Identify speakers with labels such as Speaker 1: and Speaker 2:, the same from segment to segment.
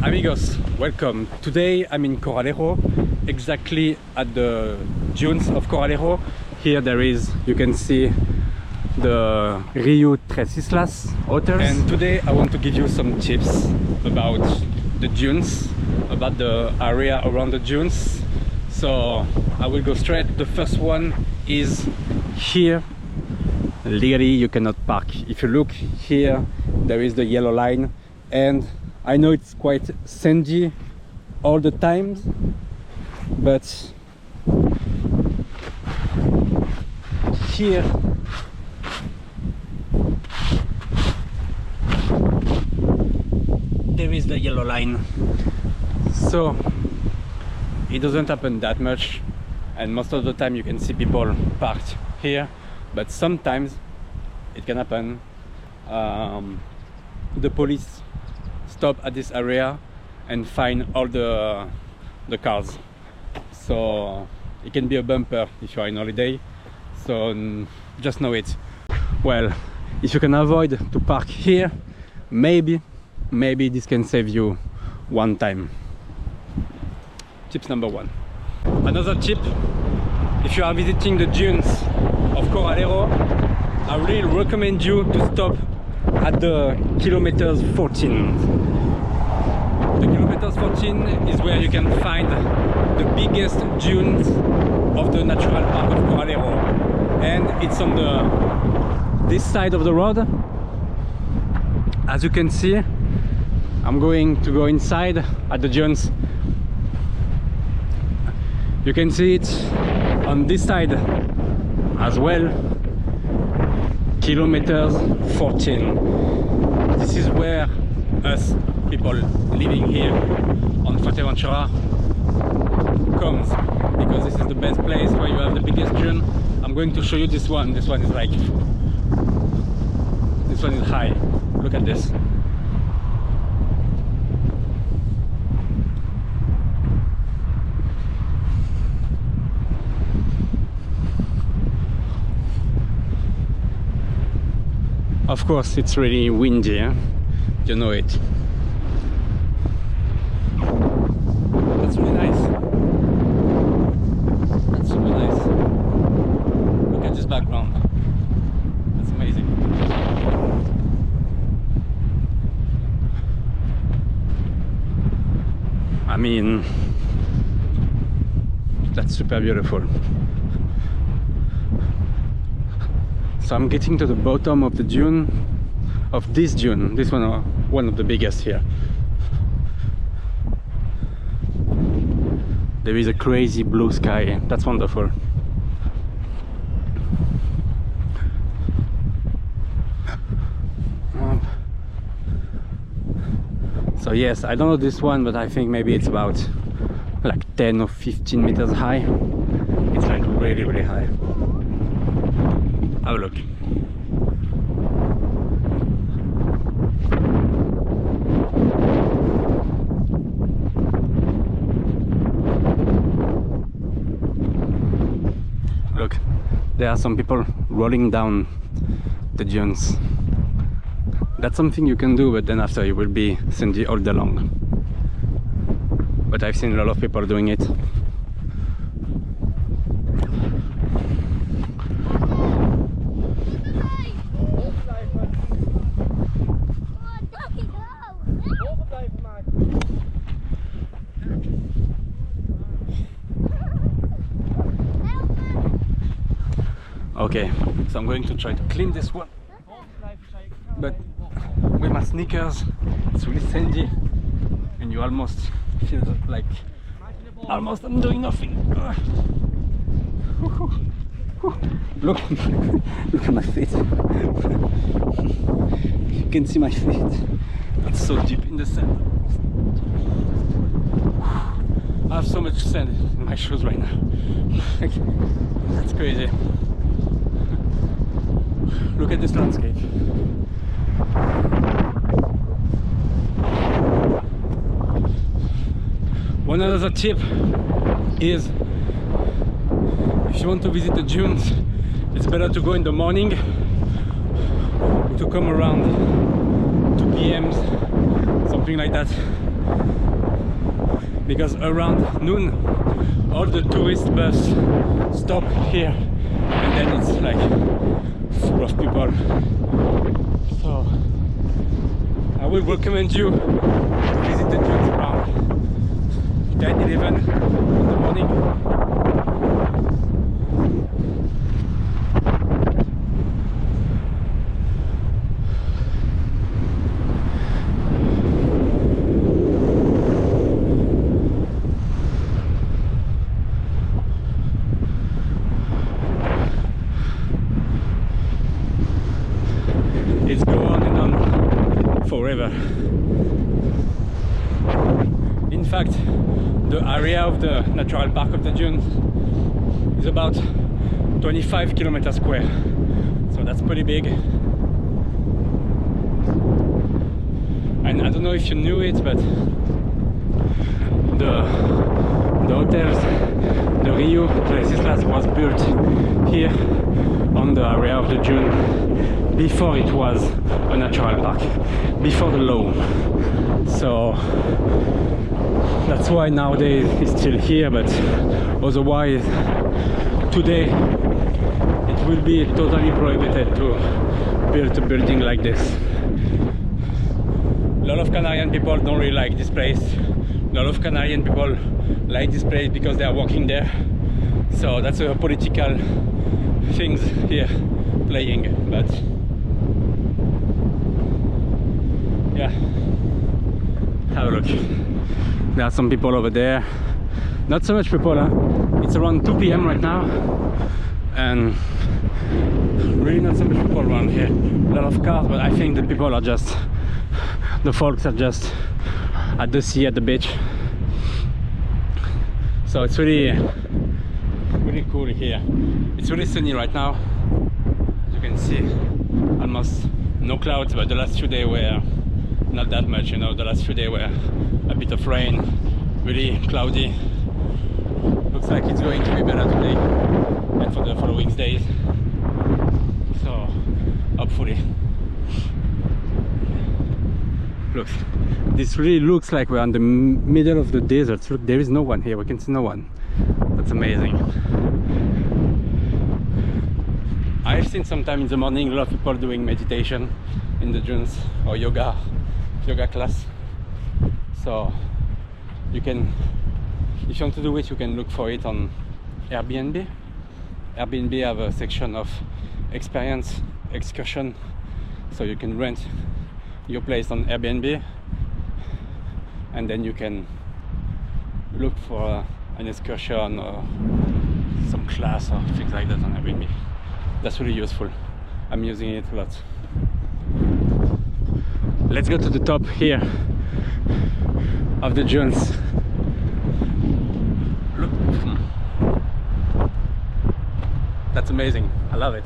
Speaker 1: Amigos, welcome. Today I'm in Corralejo, exactly at the dunes of Corralejo. Here there is, you can see the Rio Tres Islas otters. And today I want to give you some tips about the dunes, about the area around the dunes. So I will go straight. The first one is here. Legally you cannot park. If you look here, there is the yellow line, and I know it's quite sandy all the time, but here there is the yellow line, so it doesn't happen that much, and most of the time you can see people parked here, but sometimes it can happen. The police stop at this area and find all the cars, so it can be a bumper if you are on holiday, so just know it. Well, if you can avoid to park here, maybe this can save you one time. Tips number one. Another tip, if you are visiting the dunes of Corralejo, I really recommend you to stop at the kilometers 14. The kilometers 14 is where you can find the biggest dunes of the natural park of Corralejo, and it's on this side of the road. As you can see, I'm going to go inside at the dunes. You can see it on this side as well. Kilometers 14. This is where us people living here on Fuerteventura comes, because this is the best place where you have the biggest dune. I'm going to show you this one. This one is like, this one is high. Look at this. Of course, it's really windy, eh? You know it. That's really nice. That's super nice. Look at this background. That's amazing. I mean, that's super beautiful. So I'm getting to the bottom of the dune, of this dune. This one of the biggest here. There is a crazy blue sky. That's wonderful. So yes, I don't know this one, but I think maybe it's about like 10 or 15 meters high. It's like really, really high. Have a look. Look, there are some people rolling down the dunes. That's something you can do, but then after you will be sandy all day long. But I've seen a lot of people doing it. Okay, so I'm going to try to clean this one, but with my sneakers it's really sandy, and you almost feel like almost I'm doing nothing. Look, look at my feet. You can see my feet. It's so deep in the sand. I have so much sand in my shoes right now. That's crazy. Look at this landscape. One other tip is, if you want to visit the dunes, it's better to go in the morning, to come around 2 p.m, something like that, because around noon all the tourist bus stop here, and then it's like full of people. So I will recommend you to visit the dunes around 10-11 in the morning. It's go on and on forever. In fact, the area of the natural park of the dunes is about 25 kilometers square, so that's pretty big. And I don't know if you knew it, but the hotels, the Rio Tres Islas, was built here on the area of the dune before it was a natural park, before the law. So that's why nowadays it's still here, but otherwise today it will be totally prohibited to build a building like this. A lot of Canarian people don't really like this place. A lot of Canarian people like this place because they are working there. So that's a political things here playing, but yeah, have a look. There are some people over there. Not so much people, huh? It's around 2 p.m. right now, and really not so much people around here. A lot of cars, but I think the people are just, the folks are just at the sea, at the beach. So it's really cool here. It's really sunny right now, as you can see. Almost no clouds, but the last few days were not that much, you know. The last few days were a bit of rain, really cloudy. Looks like it's going to be better today and for the following days. So hopefully. Look, this really looks like we're in the middle of the desert. Look, there is no one here. We can see no one. That's amazing. I've seen sometime in the morning a lot of people doing meditation in the dunes or yoga class. So you can, if you want to do it, you can look for it on Airbnb. Airbnb have a section of experience excursion, so you can rent your place on Airbnb, and then you can look for an excursion or some class or things like that on Airbnb. That's really useful. I'm using it a lot. Let's go to the top here of the dunes. Look, that's amazing. I love it.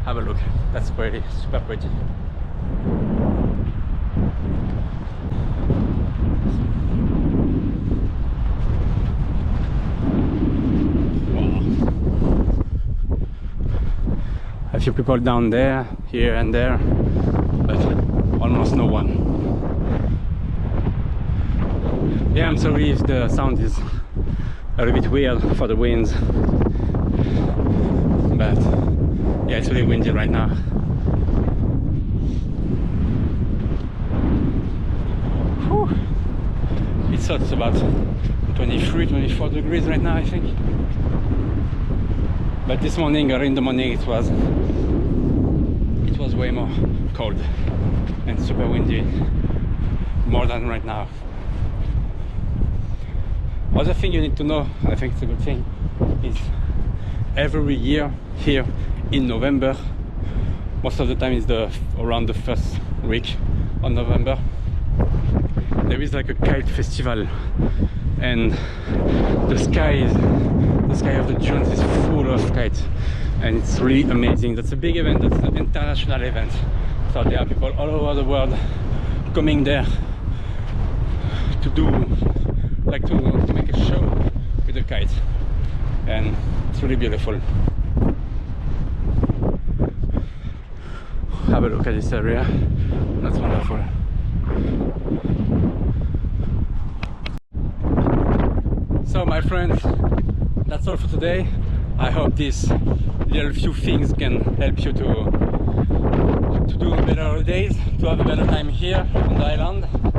Speaker 1: Have a look. That's pretty, super pretty. A few people down there, here and there, but almost no one. Yeah, I'm sorry if the sound is a little bit weird for the winds, but yeah, it's really windy right now. Whew. It's hot. It's about 23, 24 degrees right now, I think. But this morning, or in the morning, it was way more cold and super windy, more than right now. Other thing you need to know, and I think it's a good thing, is every year here in November, most of the time is around the first week of November, there is like a kite festival, and the sky of the dunes is full of kites, and it's really amazing. That's a big event. That's an international event, so there are people all over the world coming there to do, like to make a show with the kites, and it's really beautiful. Have a look at this area. That's wonderful. So my friends, that's all for today. I hope these little few things can help you to do better holidays, to have a better time here on the island.